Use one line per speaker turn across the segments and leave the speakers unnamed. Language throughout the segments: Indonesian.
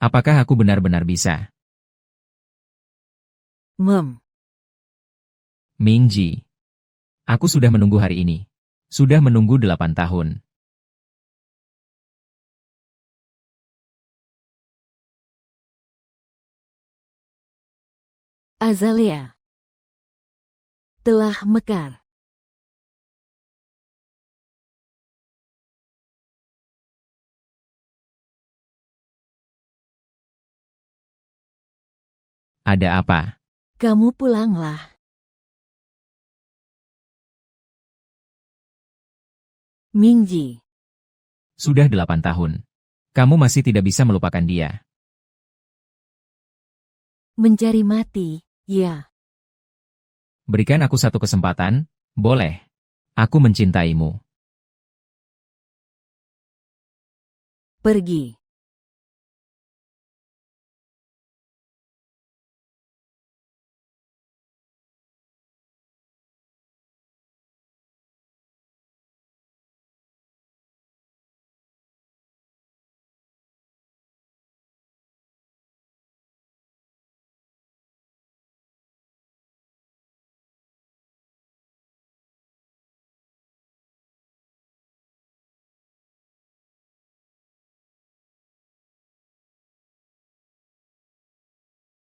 Apakah aku benar-benar bisa? Mingji. Aku sudah menunggu hari ini. Sudah menunggu 8 tahun.
Azalea telah mekar.
Ada apa?
Kamu pulanglah. Mingji.
Sudah 8 tahun. Kamu masih tidak bisa melupakan dia.
Mencari mati, ya.
Berikan aku satu kesempatan, boleh? Aku mencintaimu.
Pergi.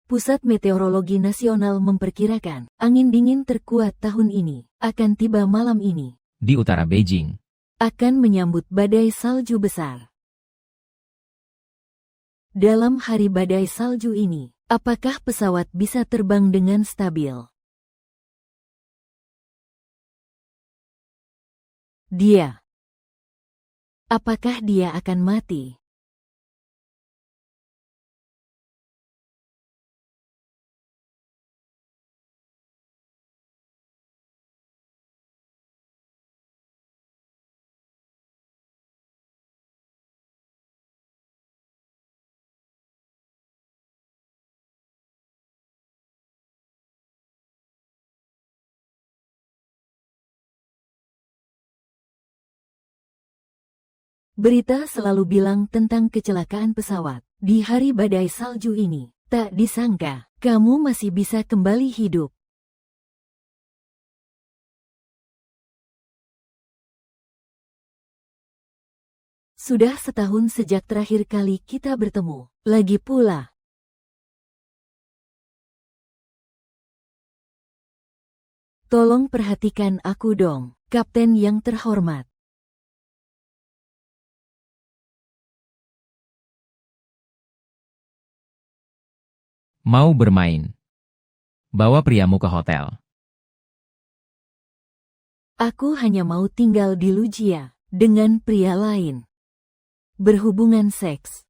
Pusat Meteorologi Nasional memperkirakan angin dingin terkuat tahun ini akan tiba malam ini.
Di utara Beijing.
Akan menyambut badai salju besar. Dalam hari badai salju ini, apakah pesawat bisa terbang dengan stabil? Dia. Apakah dia akan mati? Berita selalu bilang tentang kecelakaan pesawat. Di hari badai salju ini, tak disangka, kamu masih bisa kembali hidup. Sudah setahun sejak terakhir kali kita bertemu. Lagi pula. Tolong perhatikan aku dong, Kapten yang terhormat.
Mau bermain. Bawa priamu ke hotel.
Aku hanya mau tinggal di Lugia dengan pria lain. Berhubungan seks.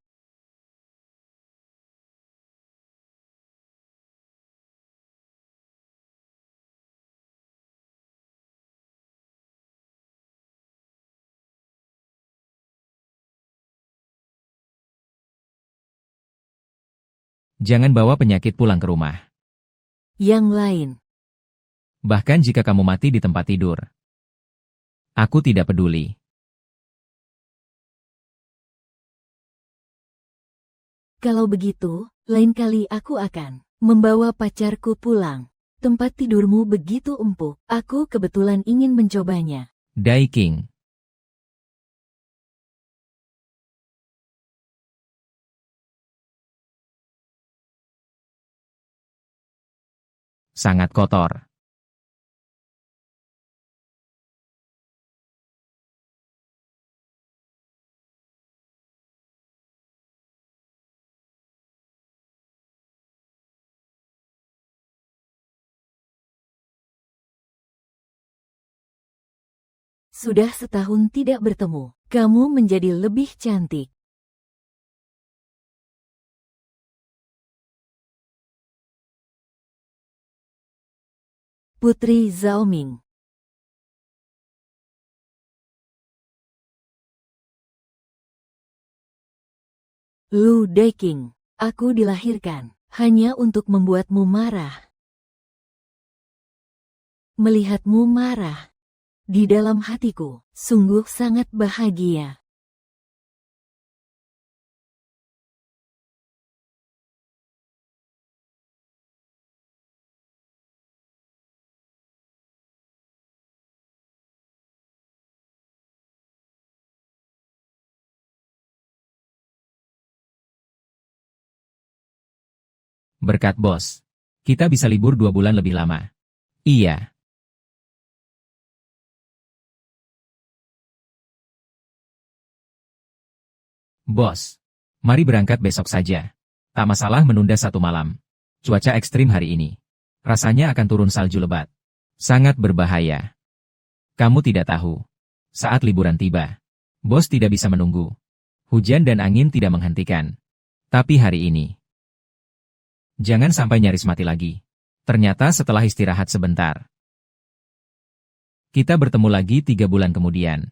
Jangan bawa penyakit pulang ke rumah.
Yang lain.
Bahkan jika kamu mati di tempat tidur. Aku tidak peduli.
Kalau begitu, lain kali aku akan membawa pacarku pulang. Tempat tidurmu begitu empuk, aku kebetulan ingin mencobanya.
Daiking. Sangat kotor.
Sudah setahun tidak bertemu, kamu menjadi lebih cantik. Putri Zaoming. Lu Daiking, aku dilahirkan hanya untuk membuatmu marah. Melihatmu marah di dalam hatiku sungguh sangat bahagia.
Berkat bos. Kita bisa libur 2 bulan lebih lama. Iya. Bos. Mari berangkat besok saja. Tak masalah menunda 1 malam. Cuaca ekstrim hari ini. Rasanya akan turun salju lebat. Sangat berbahaya. Kamu tidak tahu. Saat liburan tiba, bos tidak bisa menunggu. Hujan dan angin tidak menghentikan. Tapi hari ini, jangan sampai nyaris mati lagi. Ternyata setelah istirahat sebentar, kita bertemu lagi 3 bulan kemudian.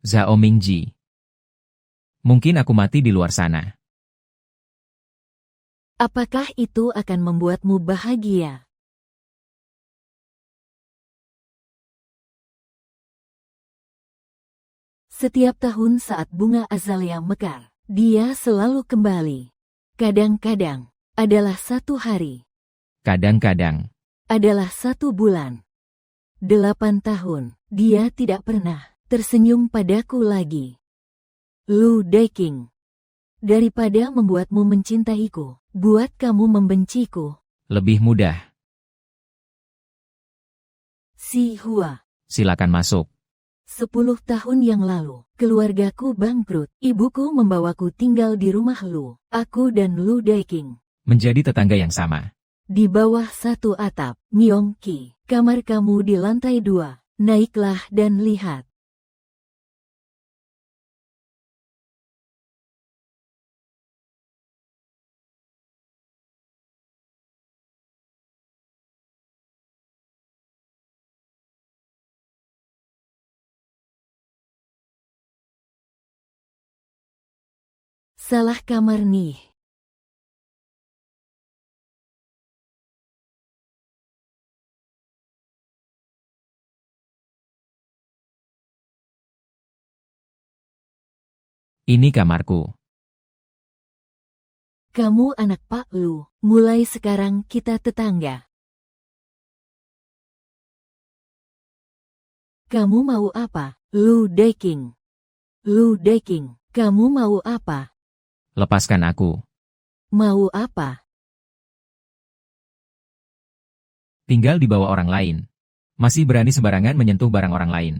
Zhao Mingji. Mungkin aku mati di luar sana.
Apakah itu akan membuatmu bahagia? Setiap tahun saat bunga azalea mekar, dia selalu kembali. Kadang-kadang adalah 1 hari.
Kadang-kadang.
Adalah 1 bulan. 8 tahun, dia tidak pernah tersenyum padaku lagi. Lu Daiking. Daripada membuatmu mencintaiku, buat kamu membenciku.
Lebih mudah.
Si Hua.
Silakan masuk.
10 tahun yang lalu, keluargaku bangkrut. Ibuku membawaku tinggal di rumah Lu. Aku dan Lu Daiking.
Menjadi tetangga yang sama.
Di bawah 1 atap, Myong Ki. Kamar kamu di lantai 2. Naiklah dan lihat. Salah kamar nih.
Ini kamarku.
Kamu anak Pak Lu. Mulai sekarang kita tetangga. Kamu mau apa, Lu Daiking? Lu Daiking, kamu mau apa?
Lepaskan aku.
Mau apa?
Tinggal di bawah orang lain. Masih berani sembarangan menyentuh barang orang lain.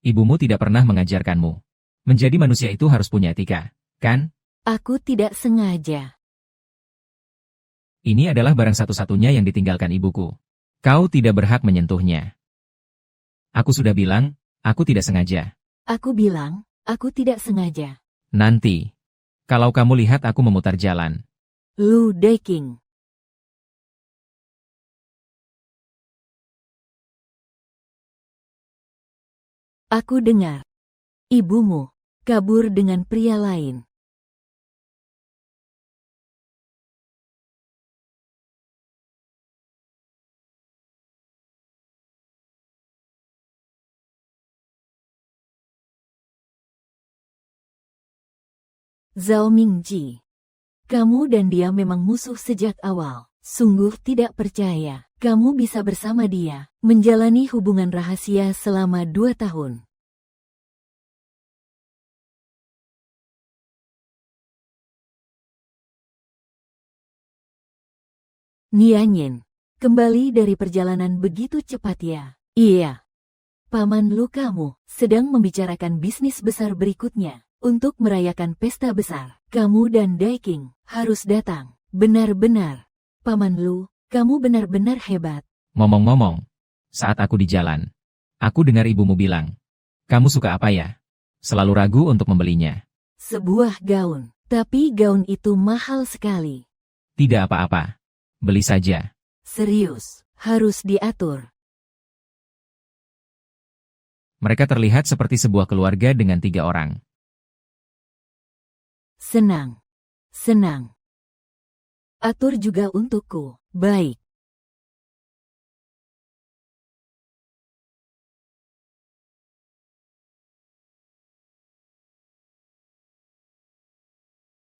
Ibumu tidak pernah mengajarkanmu. Menjadi manusia itu harus punya etika, kan?
Aku tidak sengaja.
Ini adalah barang satu-satunya yang ditinggalkan ibuku. Kau tidak berhak menyentuhnya. Aku sudah bilang, aku tidak sengaja.
Aku bilang, aku tidak sengaja.
Nanti, kalau kamu lihat aku memutar jalan.
Lu Daiking. Aku dengar. Ibumu kabur dengan pria lain. Zhao Mingji. Kamu dan dia memang musuh sejak awal. Sungguh tidak percaya. Kamu bisa bersama dia, menjalani hubungan rahasia selama 2 tahun. Nianyin, kembali dari perjalanan begitu cepat ya? Iya. Paman Lu kamu sedang membicarakan bisnis besar berikutnya. Untuk merayakan pesta besar, kamu dan Daiking harus datang. Benar-benar. Paman Lu, kamu benar-benar hebat.
Ngomong-ngomong, saat aku di jalan, aku dengar ibumu bilang, kamu suka apa ya? Selalu ragu untuk membelinya.
Sebuah gaun, tapi gaun itu mahal sekali.
Tidak apa-apa. Beli saja.
Serius, harus diatur.
Mereka terlihat seperti sebuah keluarga dengan 3 orang.
Senang. Senang. Atur juga untukku. Baik.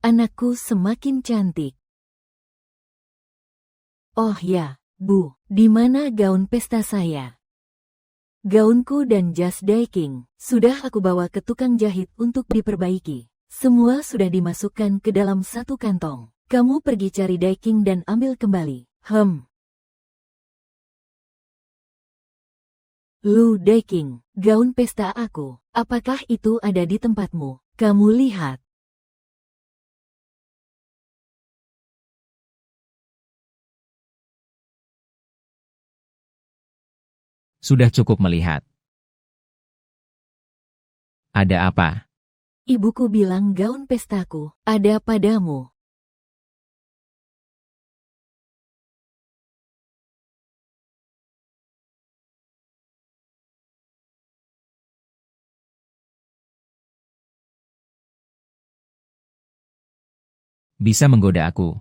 Anakku semakin cantik. Oh ya, Bu, di mana gaun pesta saya? Gaunku dan jas Daiking sudah aku bawa ke tukang jahit untuk diperbaiki. Semua sudah dimasukkan ke dalam satu kantong. Kamu pergi cari Daiking dan ambil kembali. Lu Daiking, gaun pesta aku. Apakah itu ada di tempatmu? Kamu lihat.
Sudah cukup melihat. Ada apa?
Ibuku bilang gaun pestaku ada padamu.
Bisa menggoda aku.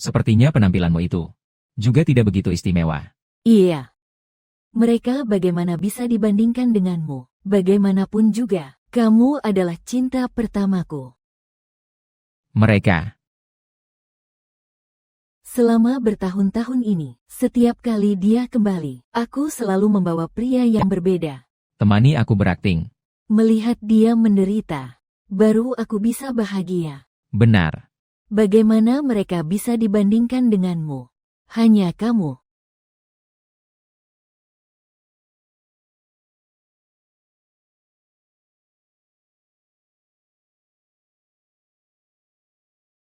Sepertinya penampilanmu itu juga tidak begitu istimewa.
Iya. Mereka bagaimana bisa dibandingkan denganmu? Bagaimanapun juga, kamu adalah cinta pertamaku.
Mereka.
Selama bertahun-tahun ini, setiap kali dia kembali, aku selalu membawa pria yang berbeda.
Temani aku berakting.
Melihat dia menderita, baru aku bisa bahagia.
Benar.
Bagaimana mereka bisa dibandingkan denganmu? Hanya kamu.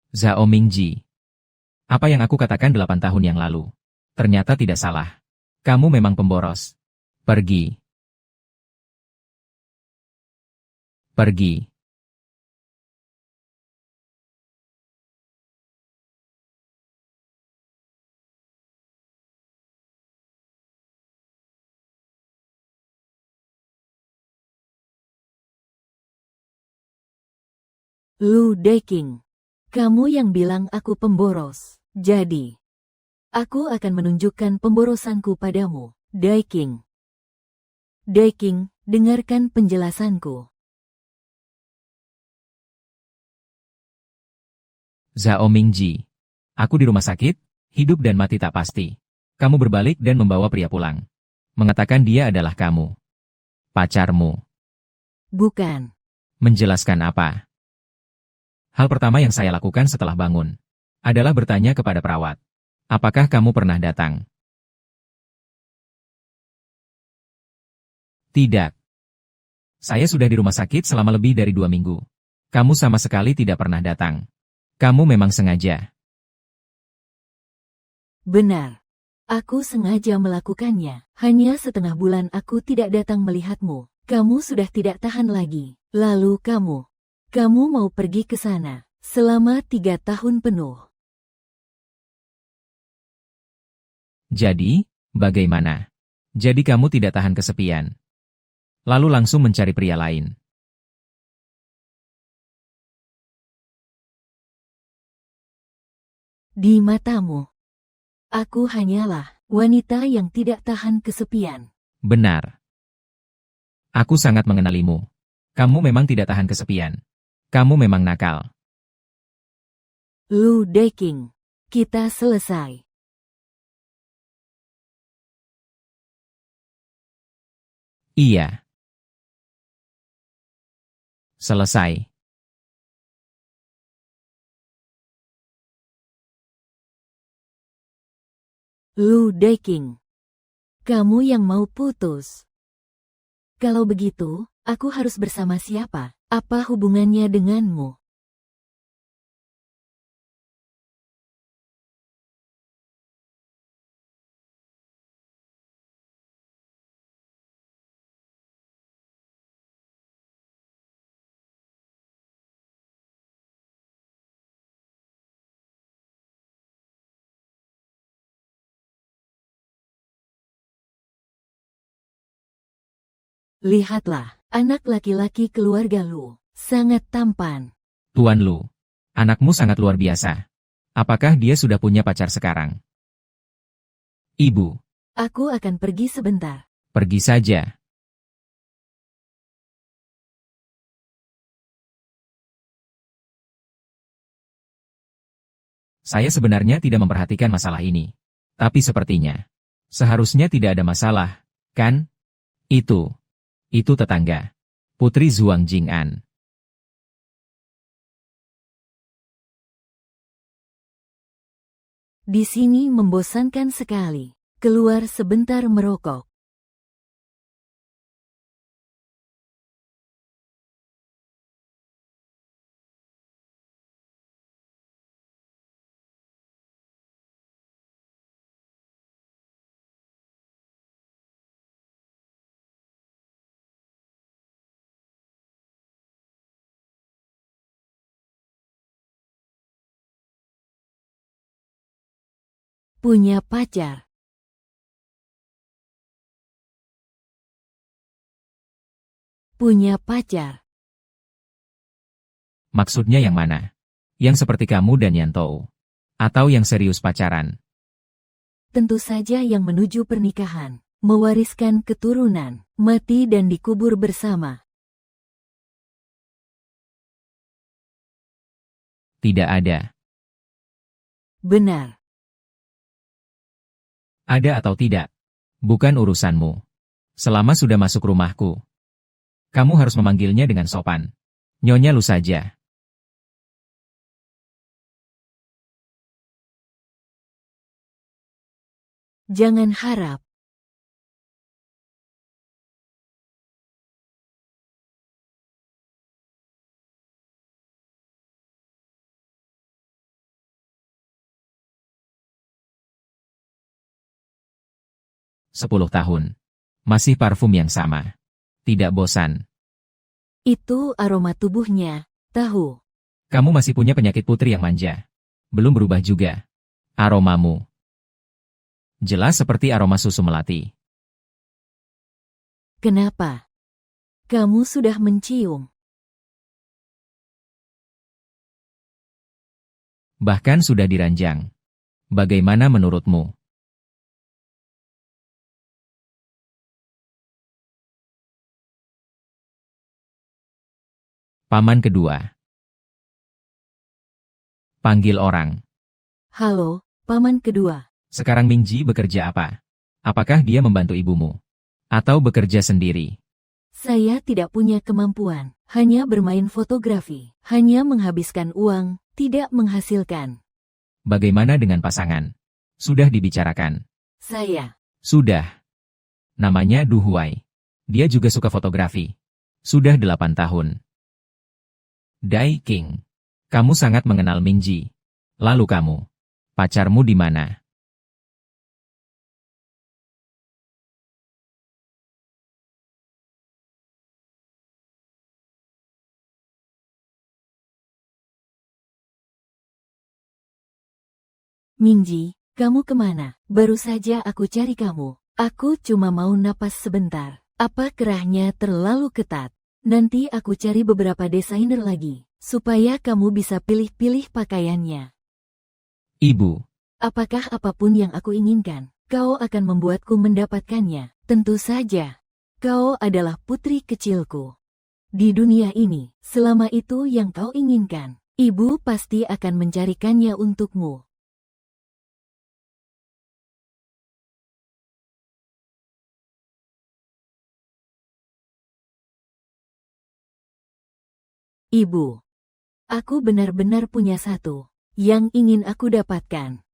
Zhao Mingji. Apa yang aku katakan 8 tahun yang lalu? Ternyata tidak salah. Kamu memang pemboros. Pergi. Pergi.
Lu Daiking. Kamu yang bilang aku pemboros. Jadi, aku akan menunjukkan pemborosanku padamu, Daiking. Daiking, dengarkan penjelasanku.
Zhao Mingji. Aku di rumah sakit, hidup dan mati tak pasti. Kamu berbalik dan membawa pria pulang. Mengatakan dia adalah kamu. Pacarmu.
Bukan.
Menjelaskan apa? Hal pertama yang saya lakukan setelah bangun adalah bertanya kepada perawat. Apakah kamu pernah datang? Tidak. Saya sudah di rumah sakit selama lebih dari 2 minggu. Kamu sama sekali tidak pernah datang. Kamu memang sengaja.
Benar. Aku sengaja melakukannya. Hanya setengah bulan aku tidak datang melihatmu. Kamu sudah tidak tahan lagi. Lalu kamu mau pergi ke sana selama 3 tahun penuh.
Jadi, bagaimana? Jadi kamu tidak tahan kesepian. Lalu langsung mencari pria lain.
Di matamu, aku hanyalah wanita yang tidak tahan kesepian.
Benar. Aku sangat mengenalimu. Kamu memang tidak tahan kesepian. Kamu memang nakal.
Lu Daiking, kita selesai.
Iya. Selesai.
Lu Daiking, kamu yang mau putus. Kalau begitu, aku harus bersama siapa? Apa hubungannya denganmu? Lihatlah, anak laki-laki keluarga Lu, sangat tampan.
Tuan Lu, anakmu sangat luar biasa. Apakah dia sudah punya pacar sekarang? Ibu,
Aku akan pergi sebentar.
pergi saja. Saya sebenarnya tidak memperhatikan masalah ini. Tapi sepertinya, seharusnya tidak ada masalah, kan? Itu tetangga. Putri Zhuang Jing'an.
Di sini membosankan sekali. Keluar sebentar merokok. Punya pacar. Punya pacar.
Maksudnya yang mana? Yang seperti kamu dan Yantou? Atau yang serius pacaran?
Tentu saja yang menuju pernikahan. Mewariskan keturunan. Mati dan dikubur bersama.
Tidak ada.
Benar.
Ada atau tidak? Bukan urusanmu. Selama sudah masuk rumahku, kamu harus memanggilnya dengan sopan. Nyonya Lu saja.
Jangan harap.
Sepuluh tahun. Masih parfum yang sama. Tidak bosan.
Itu aroma tubuhnya. Tahu.
Kamu masih punya penyakit putri yang manja. Belum berubah juga. Aromamu jelas seperti aroma susu melati.
Kenapa? Kamu sudah mencium.
Bahkan sudah diranjang. Bagaimana menurutmu? Paman kedua. Panggil orang.
Halo, paman kedua.
Sekarang Mingji bekerja apa? Apakah dia membantu ibumu? Atau bekerja sendiri?
Saya tidak punya kemampuan. Hanya bermain fotografi. Hanya menghabiskan uang, tidak menghasilkan.
Bagaimana dengan pasangan? Sudah dibicarakan?
Saya.
Sudah. Namanya Du Huai. Dia juga suka fotografi. Sudah 8 tahun. Dai King. Kamu sangat mengenal Mingji. Lalu kamu, pacarmu di mana?
Mingji, kamu kemana? Baru saja aku cari kamu. Aku cuma mau napas sebentar. Apa kerahnya terlalu ketat? Nanti aku cari beberapa desainer lagi, supaya kamu bisa pilih-pilih pakaiannya.
Ibu.
Apakah apapun yang aku inginkan, kau akan membuatku mendapatkannya? Tentu saja. Kau adalah putri kecilku. Di dunia ini, selama itu yang kau inginkan, ibu pasti akan mencarikannya untukmu. Ibu, aku benar-benar punya satu yang ingin aku dapatkan.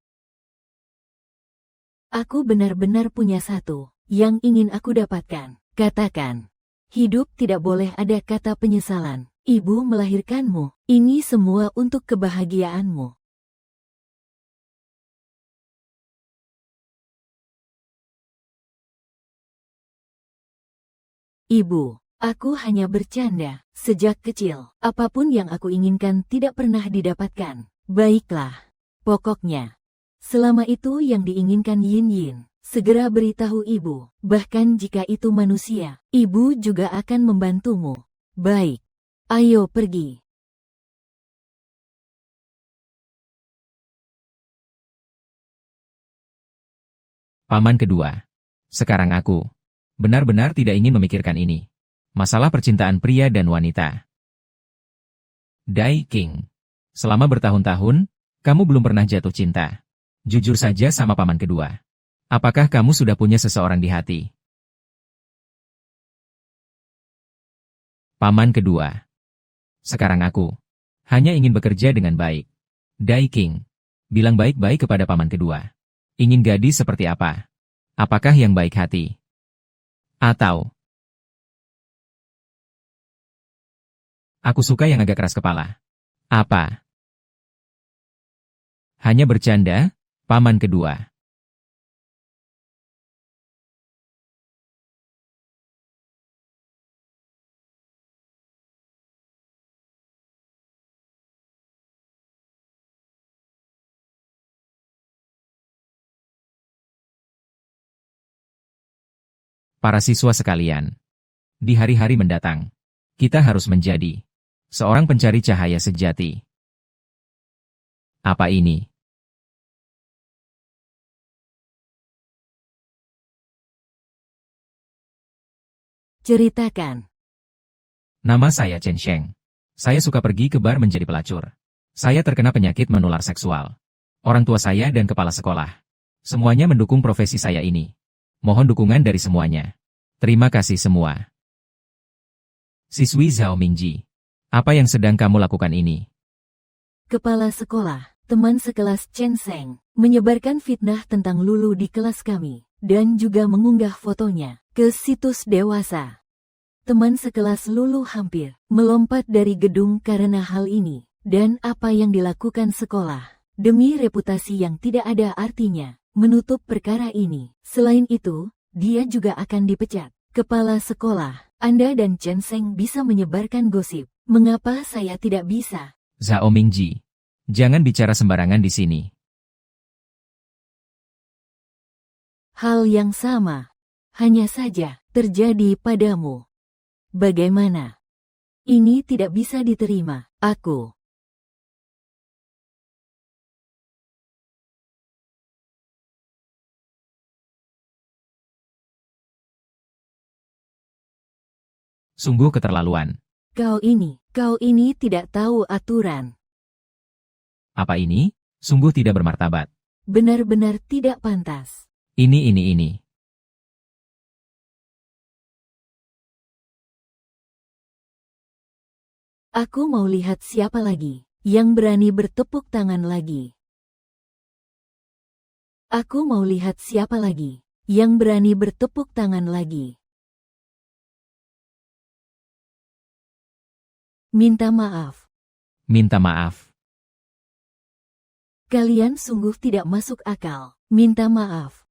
Aku benar-benar punya satu yang ingin aku dapatkan. Katakan, hidup tidak boleh ada kata penyesalan. Ibu melahirkanmu, ini semua untuk kebahagiaanmu. Ibu, aku hanya bercanda. Sejak kecil, apapun yang aku inginkan tidak pernah didapatkan. Baiklah, pokoknya, selama itu yang diinginkan Yin Yin, Segera beritahu ibu, bahkan jika itu manusia, ibu juga akan membantumu. Baik, ayo pergi.
Paman kedua. Sekarang aku benar-benar tidak ingin memikirkan ini. Masalah percintaan pria dan wanita. Dai King. Selama bertahun-tahun, kamu belum pernah jatuh cinta. Jujur saja sama paman kedua. Apakah kamu sudah punya seseorang di hati? Paman kedua. Sekarang aku hanya ingin bekerja dengan baik. Dai King. Bilang baik-baik kepada paman kedua. Ingin gadis seperti apa? Apakah yang baik hati? Atau aku suka yang agak keras kepala. Apa? Hanya bercanda, paman kedua. Para siswa sekalian, di hari-hari mendatang, kita harus menjadi seorang pencari cahaya sejati. Apa ini?
Ceritakan.
Nama saya Chen Sheng. Saya suka pergi ke bar menjadi pelacur. Saya terkena penyakit menular seksual. Orang tua saya dan kepala sekolah semuanya mendukung profesi saya ini. Mohon dukungan dari semuanya. Terima kasih semua. Siswi Zhao Mingji, apa yang sedang kamu lakukan ini?
Kepala sekolah, teman sekelas Chen Sheng, menyebarkan fitnah tentang Lulu di kelas kami, dan juga mengunggah fotonya ke situs dewasa. Teman sekelas Lulu hampir melompat dari gedung karena hal ini, dan apa yang dilakukan sekolah, demi reputasi yang tidak ada artinya, menutup perkara ini. Selain itu, dia juga akan dipecat. Kepala sekolah, Anda dan Chen Sheng bisa menyebarkan gosip. Mengapa saya tidak bisa?
Zhao Mingji, jangan bicara sembarangan di sini.
Hal yang sama, hanya saja, terjadi padamu. Bagaimana? Ini tidak bisa diterima, aku.
Sungguh keterlaluan.
Kau ini tidak tahu aturan.
Apa ini? Sungguh tidak bermartabat.
Benar-benar tidak pantas.
Ini.
Aku mau lihat siapa lagi yang berani bertepuk tangan lagi. Aku mau lihat siapa lagi yang berani bertepuk tangan lagi. Minta maaf.
Minta maaf.
Kalian sungguh tidak masuk akal. Minta maaf.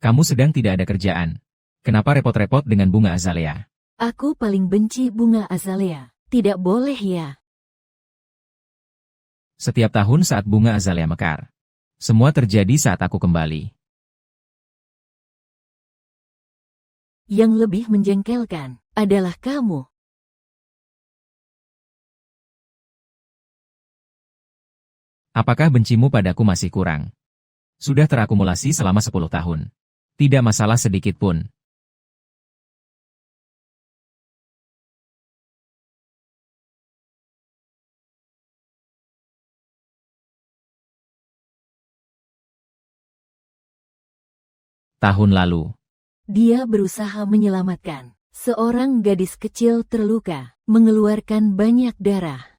Kamu sedang tidak ada kerjaan. Kenapa repot-repot dengan bunga azalea?
Aku paling benci bunga azalea. Tidak boleh ya.
Setiap tahun saat bunga azalea mekar. Semua terjadi saat aku kembali.
Yang lebih menjengkelkan adalah kamu.
Apakah bencimu padaku masih kurang? Sudah terakumulasi selama 10 tahun. Tidak masalah sedikit pun. Tahun lalu,
Dia berusaha menyelamatkan seorang gadis kecil terluka, mengeluarkan banyak darah.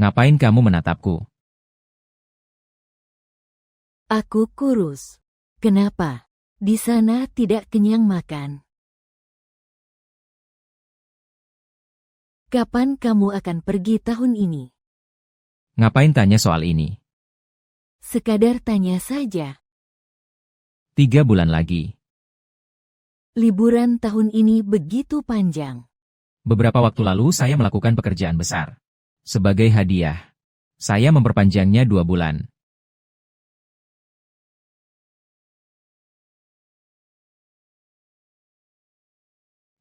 ngapain kamu menatapku?
Aku kurus. Kenapa? Di sana tidak kenyang makan. Kapan kamu akan pergi tahun ini?
Ngapain tanya soal ini?
Sekadar tanya saja.
3 bulan lagi.
Liburan tahun ini begitu panjang.
Beberapa waktu lalu saya melakukan pekerjaan besar. Sebagai hadiah, saya memperpanjangnya 2 bulan.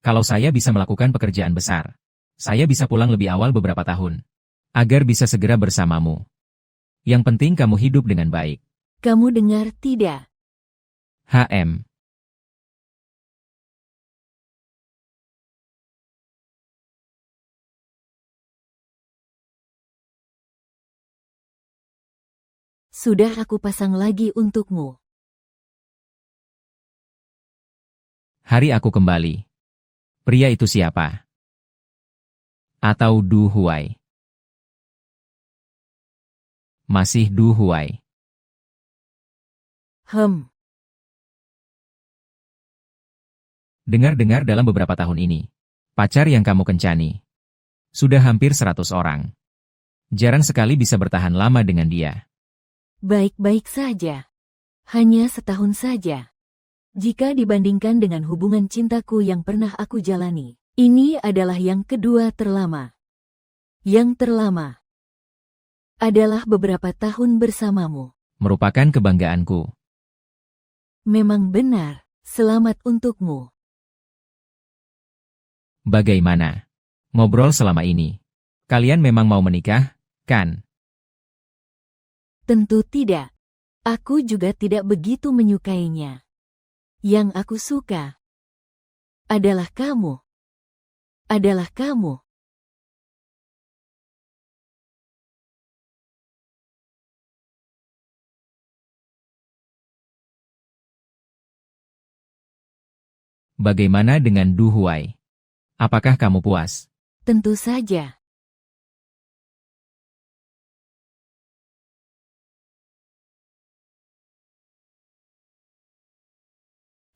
Kalau saya bisa melakukan pekerjaan besar, saya bisa pulang lebih awal beberapa tahun. Agar bisa segera bersamamu. Yang penting kamu hidup dengan baik.
Kamu dengar tidak?
HM.
Sudah aku pasang lagi untukmu.
Hari aku kembali. Pria itu siapa? Atau Du Huai? Masih Du Huai. Dengar-dengar dalam beberapa tahun ini, pacar yang kamu kencani sudah hampir 100 orang. Jarang sekali bisa bertahan lama dengan dia.
Baik-baik saja. Hanya setahun saja. Jika dibandingkan dengan hubungan cintaku yang pernah aku jalani, ini adalah yang kedua terlama. Yang terlama adalah beberapa tahun bersamamu.
Merupakan kebanggaanku.
Memang benar, selamat untukmu.
Bagaimana? Ngobrol selama ini. Kalian memang mau menikah, kan?
Tentu tidak. Aku juga tidak begitu menyukainya. Yang aku suka adalah kamu. Adalah kamu.
Bagaimana dengan Du Huai? Apakah kamu puas?
Tentu saja.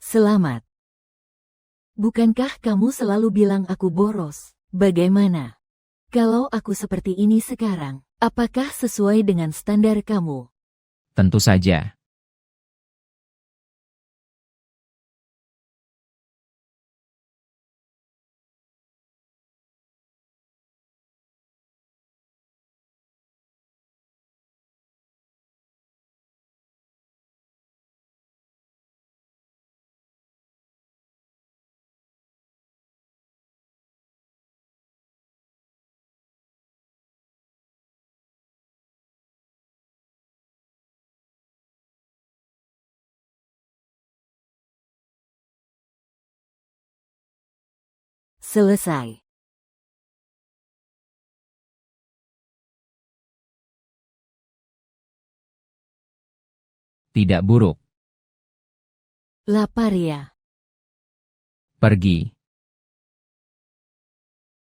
Selamat. Bukankah kamu selalu bilang aku boros? Bagaimana? Kalau aku seperti ini sekarang, apakah sesuai dengan standar kamu?
Tentu saja.
Selesai.
Tidak buruk.
Lapar ya?
Pergi.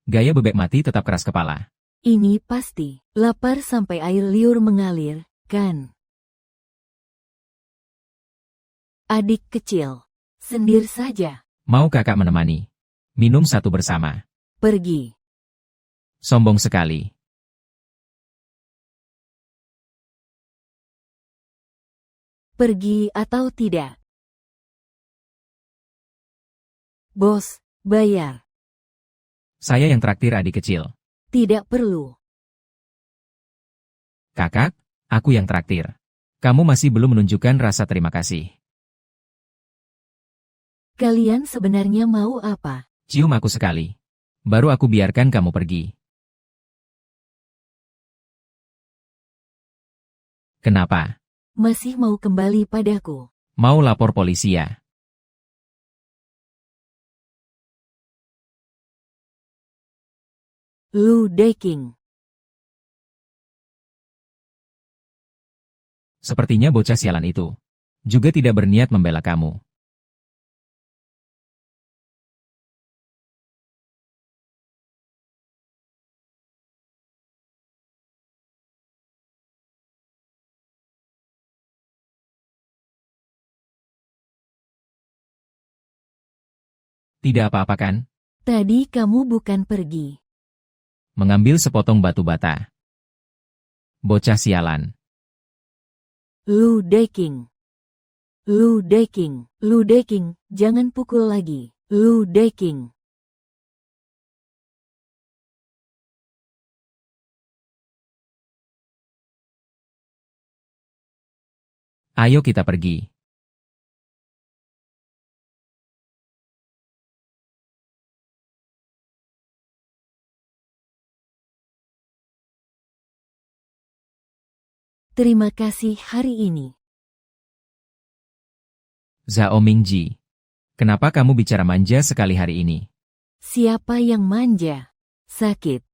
Gaya bebek mati tetap keras kepala.
Ini pasti lapar sampai air liur mengalir, kan? Adik kecil, sendir saja.
Mau kakak menemani? Minum satu bersama.
Pergi.
Sombong sekali.
Pergi atau tidak? Bos, bayar.
Saya yang traktir adik kecil.
Tidak perlu.
Kakak, aku yang traktir. Kamu masih belum menunjukkan rasa terima kasih.
Kalian sebenarnya mau apa?
Cium aku sekali. Baru aku biarkan kamu pergi. Kenapa?
Masih mau kembali padaku?
Mau lapor polisi ya?
Lu Deking.
Sepertinya bocah sialan itu juga tidak berniat membela kamu. Tidak apa-apa kan?
Tadi kamu bukan pergi.
Mengambil sepotong batu bata. Bocah sialan.
Lu Deking. Lu Deking. Lu Deking, jangan pukul lagi. Lu Deking.
Ayo kita pergi.
Terima kasih hari ini.
Zhao Mingji. Kenapa kamu bicara manja sekali hari ini?
Siapa yang manja? Sakit.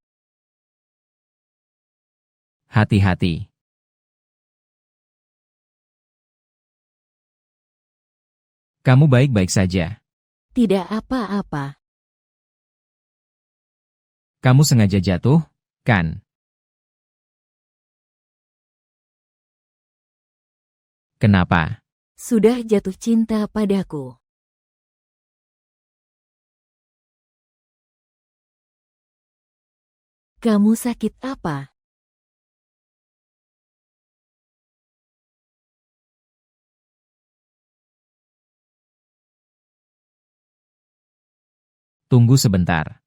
Hati-hati. Kamu baik-baik saja.
Tidak apa-apa.
Kamu sengaja jatuh, kan? Kenapa?
Sudah jatuh cinta padaku. Kamu sakit apa?
Tunggu sebentar.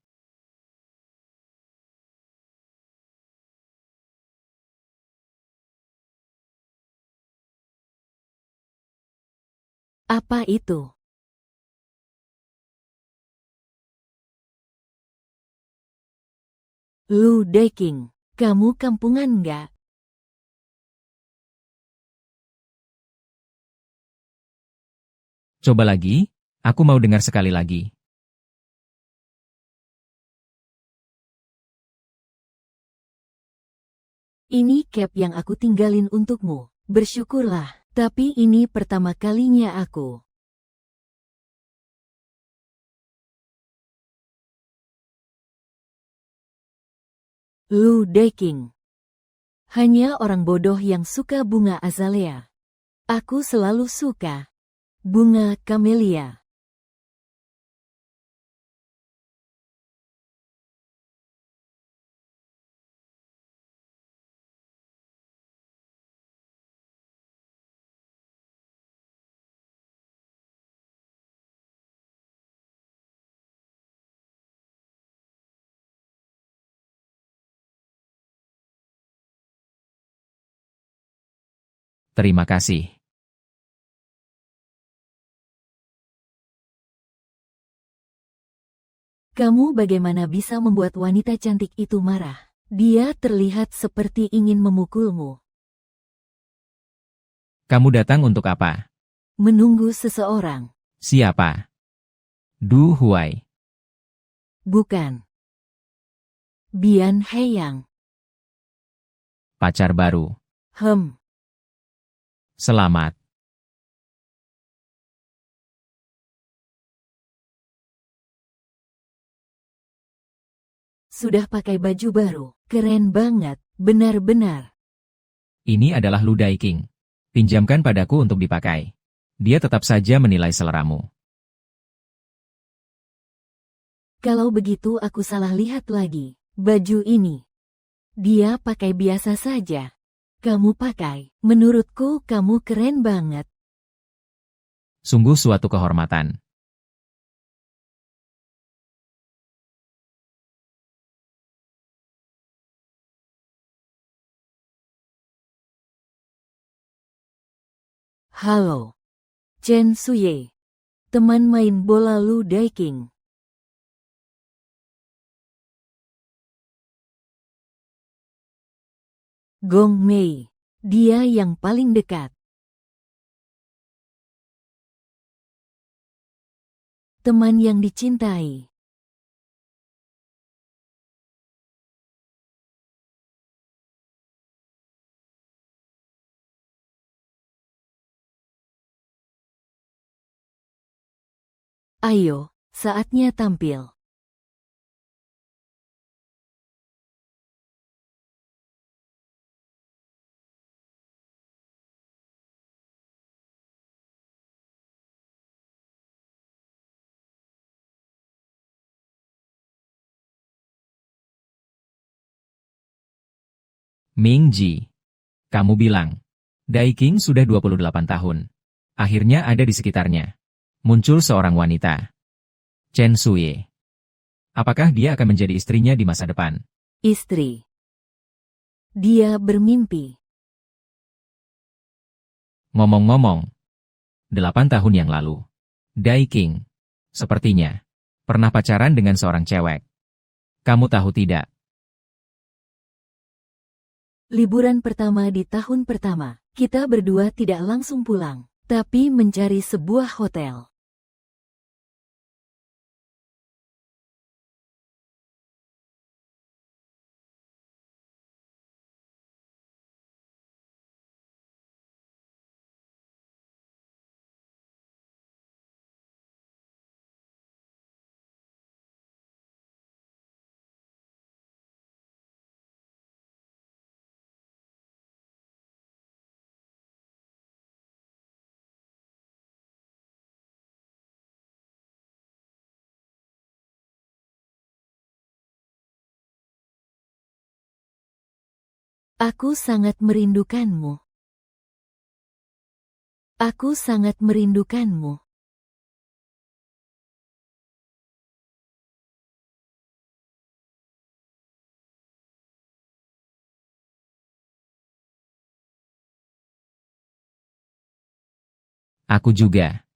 Apa itu? Lu Deking. Kamu kampungan nggak?
Coba lagi, aku mau dengar sekali lagi.
Ini cap yang aku tinggalin untukmu. Bersyukurlah. Tapi ini pertama kalinya aku. Lu Deking. Hanya orang bodoh yang suka bunga azalea. Aku selalu suka bunga camellia.
Terima kasih.
Kamu bagaimana bisa membuat wanita cantik itu marah? Dia terlihat seperti ingin memukulmu.
Kamu datang untuk apa?
Menunggu seseorang.
Siapa? Du Huai.
Bukan. Bian Heyang.
Pacar baru. Selamat.
Sudah pakai baju baru. Keren banget. Benar-benar.
Ini adalah Lu Daiking. Pinjamkan padaku untuk dipakai. Dia tetap saja menilai seleramu.
Kalau begitu aku salah lihat lagi. Baju ini. Dia pakai biasa saja. Kamu pakai. Menurutku kamu keren banget.
Sungguh suatu kehormatan.
Halo. Chen Suye. Teman main bola Lu Daiking. Gong Mei. Dia yang paling dekat. Teman yang dicintai. Ayo, saatnya tampil.
Ming Ji. Kamu bilang. Daiking sudah 28 tahun. Akhirnya ada di sekitarnya. Muncul seorang wanita. Chen Suye. Apakah dia akan menjadi istrinya di masa depan?
Istri. Dia bermimpi.
Ngomong-ngomong. 8 tahun yang lalu. Daiking. Sepertinya. Pernah pacaran dengan seorang cewek. Kamu tahu tidak?
Liburan pertama di tahun pertama, kita berdua tidak langsung pulang, tapi mencari sebuah hotel. Aku sangat merindukanmu. Aku sangat merindukanmu.
Aku juga.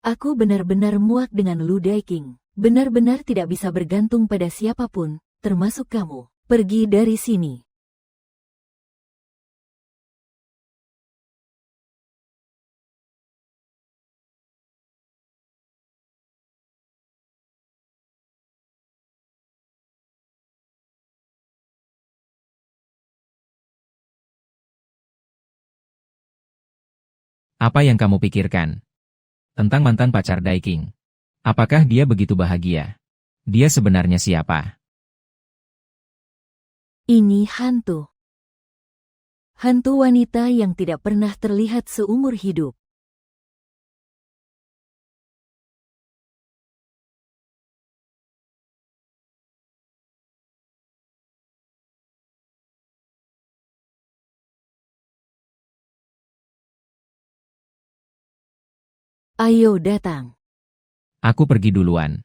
Aku benar-benar muak dengan Lu Daiking. Benar-benar tidak bisa bergantung pada siapapun, termasuk kamu. Pergi dari sini.
Apa yang kamu pikirkan? Tentang mantan pacar Daiking. Apakah dia begitu bahagia? Dia sebenarnya siapa?
Ini hantu. Hantu wanita yang tidak pernah terlihat seumur hidup. Ayo datang.
Aku pergi duluan.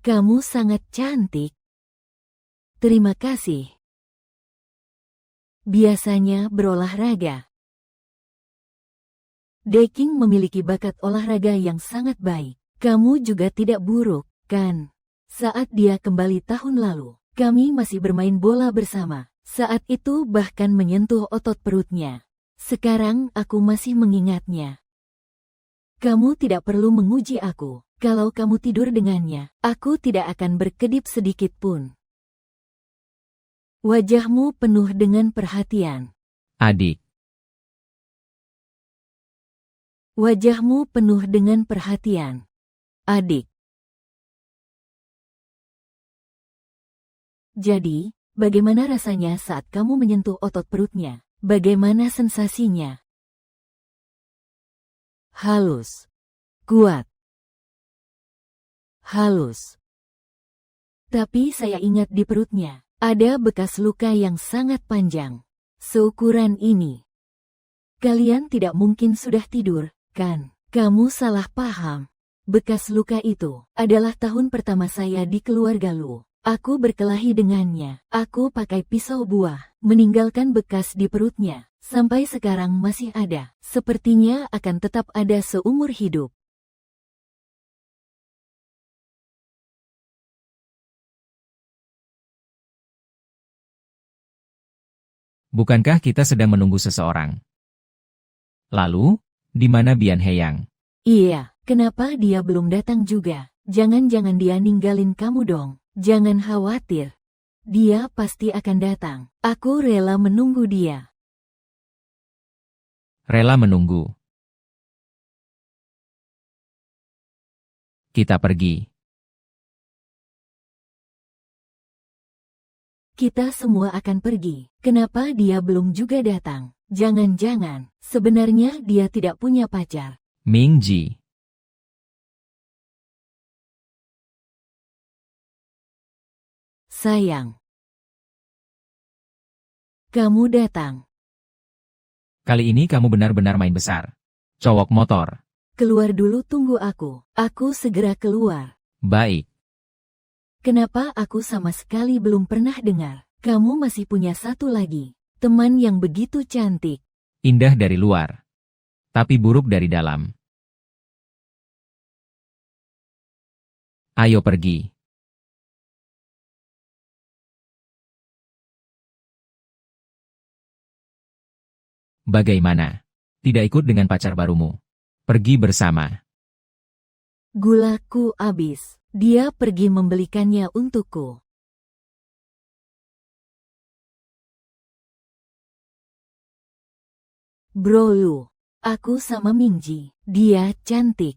Kamu sangat cantik. Terima kasih. Biasanya berolahraga. Daiking memiliki bakat olahraga yang sangat baik. Kamu juga tidak buruk, kan? Saat dia kembali tahun lalu, kami masih bermain bola bersama. Saat itu bahkan menyentuh otot perutnya. Sekarang aku masih mengingatnya. Kamu tidak perlu menguji aku. Kalau kamu tidur dengannya, aku tidak akan berkedip sedikit pun. Wajahmu penuh dengan perhatian.
Adik.
Wajahmu penuh dengan perhatian. Adik. Jadi, bagaimana rasanya saat kamu menyentuh otot perutnya? Bagaimana sensasinya? Halus. Kuat. Halus. Tapi saya ingat di perutnya, ada bekas luka yang sangat panjang. Seukuran ini. Kalian tidak mungkin sudah tidur, kan? Kamu salah paham. Bekas luka itu adalah tahun pertama saya di keluarga Lu. Aku berkelahi dengannya. Aku pakai pisau buah, meninggalkan bekas di perutnya. Sampai sekarang masih ada. Sepertinya akan tetap ada seumur hidup.
Bukankah kita sedang menunggu seseorang? Lalu, di mana Bian Heyang?
Iya, kenapa dia belum datang juga? Jangan-jangan dia ninggalin kamu dong. Jangan khawatir. Dia pasti akan datang. Aku rela menunggu dia.
Rela menunggu. Kita pergi.
Kita semua akan pergi. Kenapa dia belum juga datang? Jangan-jangan, sebenarnya dia tidak punya pacar.
Ming Ji.
Sayang. Kamu datang.
Kali ini kamu benar-benar main besar. Cowok motor.
Keluar dulu, tunggu aku. Aku segera keluar.
Baik.
Kenapa aku sama sekali belum pernah dengar? Kamu masih punya satu lagi. Teman yang begitu cantik.
Indah dari luar. Tapi buruk dari dalam. Ayo pergi. Bagaimana? Tidak ikut dengan pacar barumu. Pergi bersama.
Gulaku habis. Dia pergi membelikannya untukku. Bro Lu, aku sama Mingji. Dia cantik.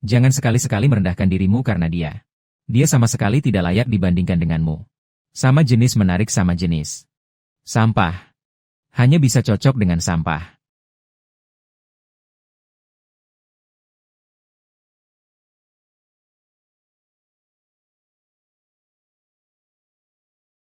Jangan sekali-sekali merendahkan dirimu karena dia. Dia sama sekali tidak layak dibandingkan denganmu. Sama jenis menarik sama jenis. Sampah. Hanya bisa cocok dengan sampah.